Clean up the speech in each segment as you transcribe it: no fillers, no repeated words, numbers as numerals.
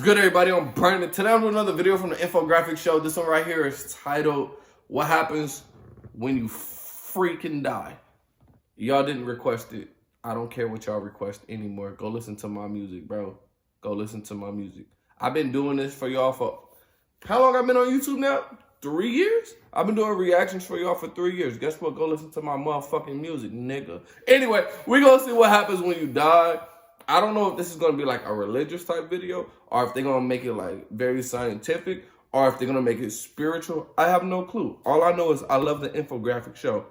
good, everybody? I'm Brandon. Today I'm doing another video from the infographic show. This one right here is titled, What Happens When You Freaking Die? Y'all didn't request it. I don't care what y'all request anymore. Go listen to my music, bro. Go listen to my music. I've been doing this for y'all for... How long I've been on YouTube now? 3 years? I've been doing reactions for y'all for 3 years. Guess what? Go listen to my motherfucking music, nigga. Anyway, we're gonna see what happens when you die. I don't know if this is gonna be like a religious type video, or if they're gonna make it like very scientific, or if they're gonna make it spiritual. I have no clue. All I know is I love the infographic show.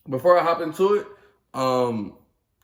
Before I hop into it,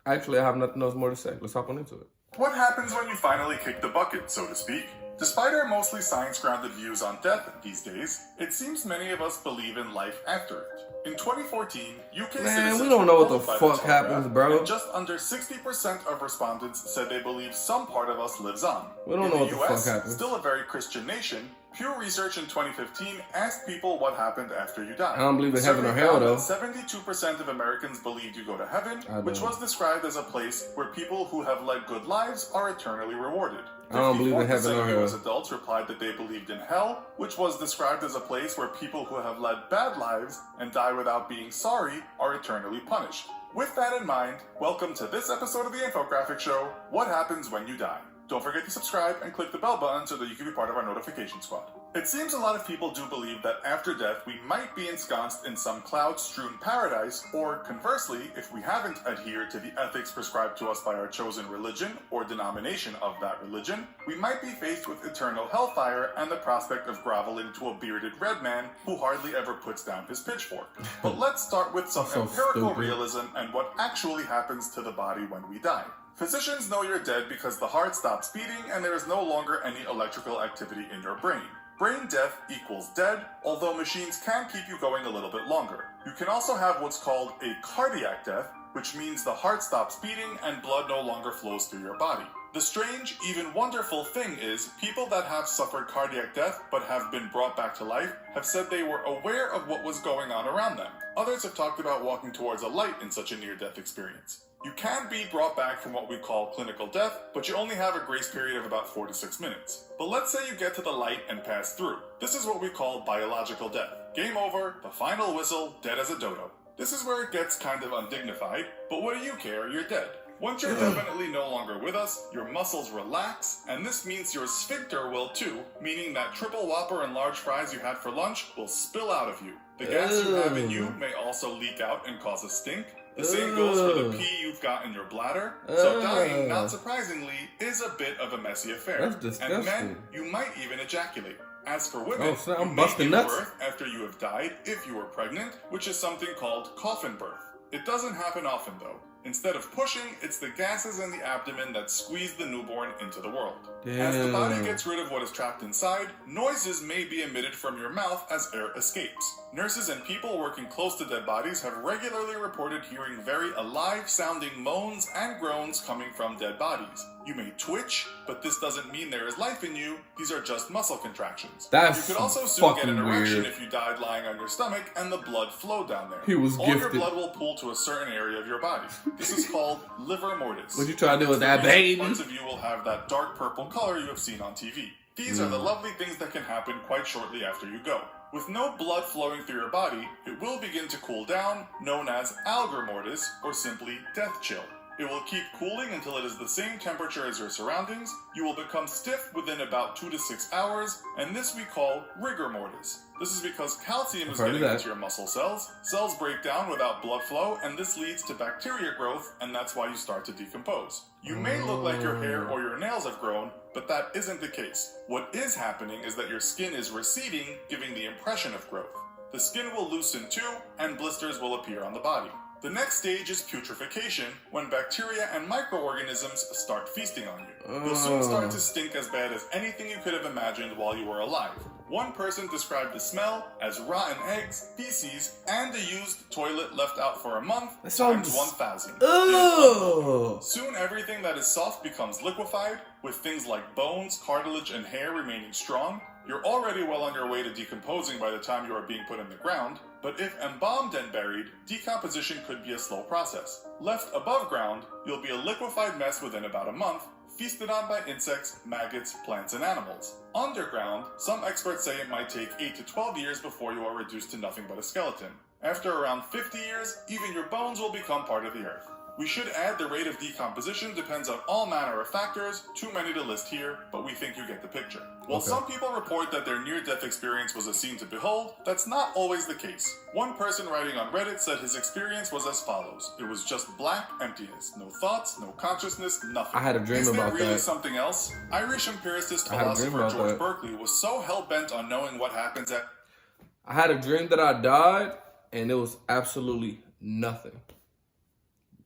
actually I have nothing else more to say. Let's hop on into it. What happens when you finally kick the bucket, so to speak? Despite our mostly science-grounded views on death these days, it seems many of us believe in life after it. In 2014, UK citizens we don't know what the were polled by fuck Telegraph, happens, bro. And just under 60% of respondents said they believe some part of us lives on. We don't know what the fuck US, happens. still a very Christian nation, Pew Research in 2015 asked people what happened after you died. I don't believe in The heaven or survey hell, found though. that 72% of Americans believed you go to heaven, which was described as a place where people who have led good lives are eternally rewarded. I don't believe in heaven or 54% of hell. US adults replied that they believed in hell, which was described as a place where people who have led bad lives and die without being sorry are eternally punished. With that in mind, welcome to this episode of the Infographic Show, What Happens When You Die. Don't forget to subscribe and click the bell button so that you can be part of our notification squad. It seems a lot of people do believe that after death we might be ensconced in some cloud-strewn paradise, or conversely, if we haven't adhered to the ethics prescribed to us by our chosen religion or denomination of that religion, we might be faced with eternal hellfire and the prospect of groveling to a bearded red man who hardly ever puts down his pitchfork. But let's start with some empirical realism and what actually happens to the body when we die. Physicians know you're dead because the heart stops beating and there is no longer any electrical activity in your brain. Brain death equals dead, although machines can keep you going a little bit longer. You can also have what's called a cardiac death, which means the heart stops beating and blood no longer flows through your body. The strange, even wonderful thing is, people that have suffered cardiac death but have been brought back to life have said they were aware of what was going on around them. Others have talked about walking towards a light in such a near-death experience. You can be brought back from what we call clinical death, but you only have a grace period of about 4 to 6 minutes. But let's say you get to the light and pass through. This is what we call biological death. Game over, the final whistle, dead as a dodo. This is where it gets kind of undignified, but what do you care, you're dead. Once you're definitely no longer with us, your muscles relax, and this means your sphincter will too, meaning that triple whopper and large fries you had for lunch will spill out of you. The gas you have in you may also leak out and cause a stink. The same goes for the pee you've got in your bladder. So dying, not surprisingly, is a bit of a messy affair. That's disgusting. And men, you might even ejaculate. As for women, I'm you busting may give nuts. birth after you have died if you were pregnant, which is something called coffin birth. It doesn't happen often though. Instead of pushing, it's the gases in the abdomen that squeeze the newborn into the world. As the body gets rid of what is trapped inside, noises may be emitted from your mouth as air escapes. Nurses and people working close to dead bodies have regularly reported hearing very alive-sounding moans and groans coming from dead bodies. You may twitch, but this doesn't mean there is life in you. These are just muscle contractions. That's You could also soon get an fucking erection weird. if you died lying on your stomach and the blood flowed down there. He was All your gifted. blood will pool to a certain area of your body. This is called liver mortis. What you trying to do with that, The reason baby? Parts of you will have that dark purple color you have seen on TV. These are the lovely things that can happen quite shortly after you go. With no blood flowing through your body, it will begin to cool down, known as algor mortis, or simply death chill. It will keep cooling until it is the same temperature as your surroundings. You will become stiff within about 2 to 6 hours, and this we call rigor mortis. This is because calcium is getting into your muscle cells. Cells break down without blood flow, and this leads to bacteria growth, and that's why you start to decompose. You may look like your hair or your nails have grown, but that isn't the case. What is happening is that your skin is receding, giving the impression of growth. The skin will loosen too, and blisters will appear on the body. The next stage is putrefaction, when bacteria and microorganisms start feasting on you. You'll soon start to stink as bad as anything you could have imagined while you were alive. One person described the smell as rotten eggs, feces, and a used toilet left out for a month times 1,000. Soon everything that is soft becomes liquefied, with things like bones, cartilage, and hair remaining strong. You're already well on your way to decomposing by the time you are being put in the ground, but if embalmed and buried, decomposition could be a slow process. Left above ground, you'll be a liquefied mess within about a month, feasted on by insects, maggots, plants, and animals. Underground, some experts say it might take 8 to 12 years before you are reduced to nothing but a skeleton. After around 50 years, even your bones will become part of the earth. We should add the rate of decomposition depends on all manner of factors, too many to list here, but we think you get the picture. While some people report that their near-death experience was a scene to behold, that's not always the case. One person writing on Reddit said his experience was as follows. It was just black emptiness. No thoughts, no consciousness, nothing. I had a dream about that. Is there really something else? Irish empiricist philosopher George Berkeley was so hell-bent on knowing what happens at... I had a dream that I died, and it was absolutely nothing.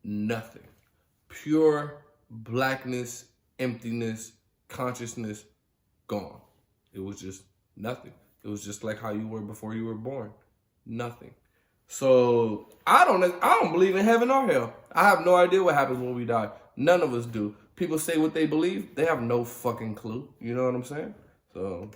Nothing. Pure blackness, emptiness, consciousness, gone. It was just nothing. It was just like how you were before you were born. Nothing. So I don't believe in heaven or hell. I have no idea what happens when we die. None of us do. People say what they believe. They have no fucking clue. You know what I'm saying? So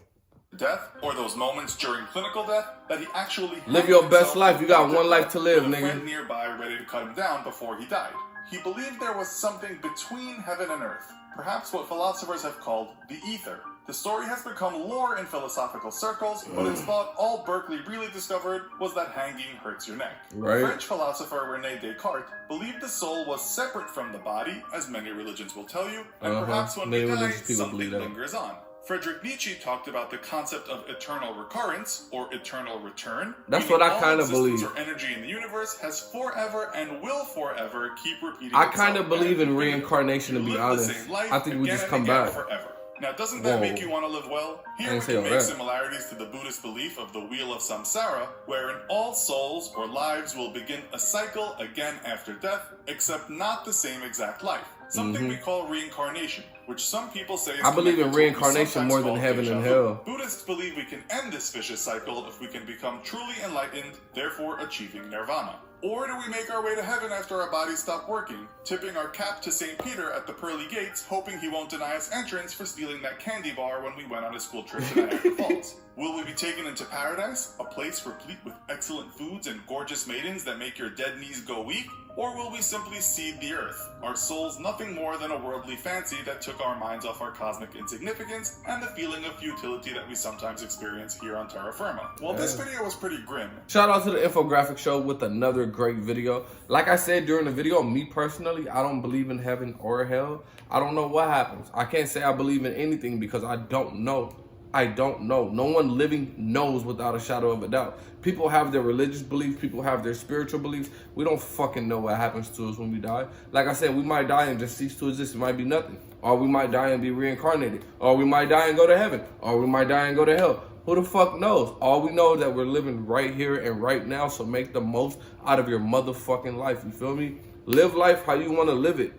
death, or those moments during clinical death that he actually live your best life. You got one life to live, with a nigga. friend nearby ready to cut him down before he died. He believed there was something between heaven and earth, perhaps what philosophers have called the ether. The story has become lore in philosophical circles, but it's thought all Berkeley really discovered was that hanging hurts your neck. Right. French philosopher René Descartes believed the soul was separate from the body, as many religions will tell you, and perhaps when we die, something lingers on. Friedrich Nietzsche talked about the concept of eternal recurrence, or eternal return. That's what I kind of believe. Or energy in the universe has forever and will forever keep repeating I kind of believe in reincarnation, to be honest. I think we just come back. Forever. Now, doesn't that make you want to live well? Here we can make similarities to the Buddhist belief of the Wheel of Samsara, wherein all souls or lives will begin a cycle again after death, except not the same exact life. Something we call reincarnation, which some people say is I believe in reincarnation more than heaven and hell. Buddhists believe we can end this vicious cycle if we can become truly enlightened, therefore achieving nirvana. Or do we make our way to heaven after our bodies stop working, tipping our cap to St. Peter at the pearly gates, hoping he won't deny us entrance for stealing that candy bar when we went on a school trip to Niagara Falls? Will we be taken into paradise, a place replete with excellent foods and gorgeous maidens that make your dead knees go weak? Or will we simply seed the earth, our souls nothing more than a worldly fancy that took our minds off our cosmic insignificance and the feeling of futility that we sometimes experience here on terra firma? Well, this video was pretty grim. Shout out to the infographic show with another great video. Like I said during the video, me personally, I don't believe in heaven or hell. I don't know what happens. I can't say I believe in anything because I don't know. I don't know. No one living knows without a shadow of a doubt. People have their religious beliefs. People have their spiritual beliefs. We don't fucking know what happens to us when we die. Like I said, we might die and just cease to exist. It might be nothing. Or we might die and be reincarnated. Or we might die and go to heaven. Or we might die and go to hell. Who the fuck knows? All we know is that we're living right here and right now. So make the most out of your motherfucking life. You feel me? Live life how you want to live it,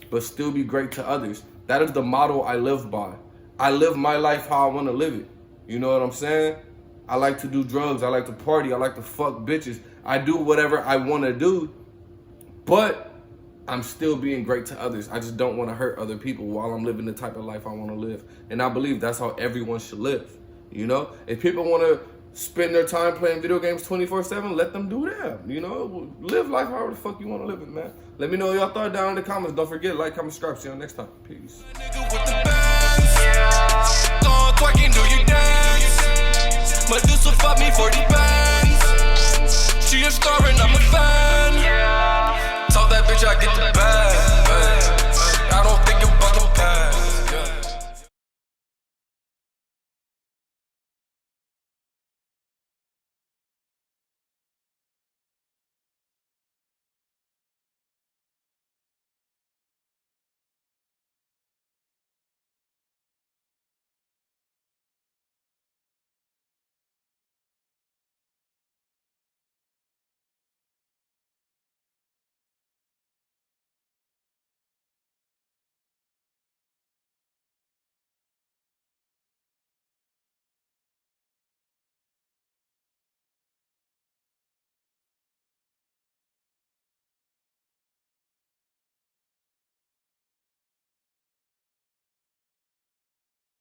but still be great to others. That is the motto I live by. I live my life how I want to live it. You know what I'm saying? I like to do drugs. I like to party. I like to fuck bitches. I do whatever I want to do, but I'm still being great to others. I just don't want to hurt other people while I'm living the type of life I want to live. And I believe that's how everyone should live. You know, if people want to spend their time playing video games 24/7, let them do that. You know, live life however the fuck you want to live it, man. Let me know your thoughts down in the comments. Don't forget, like, comment, subscribe. See you next time. Peace.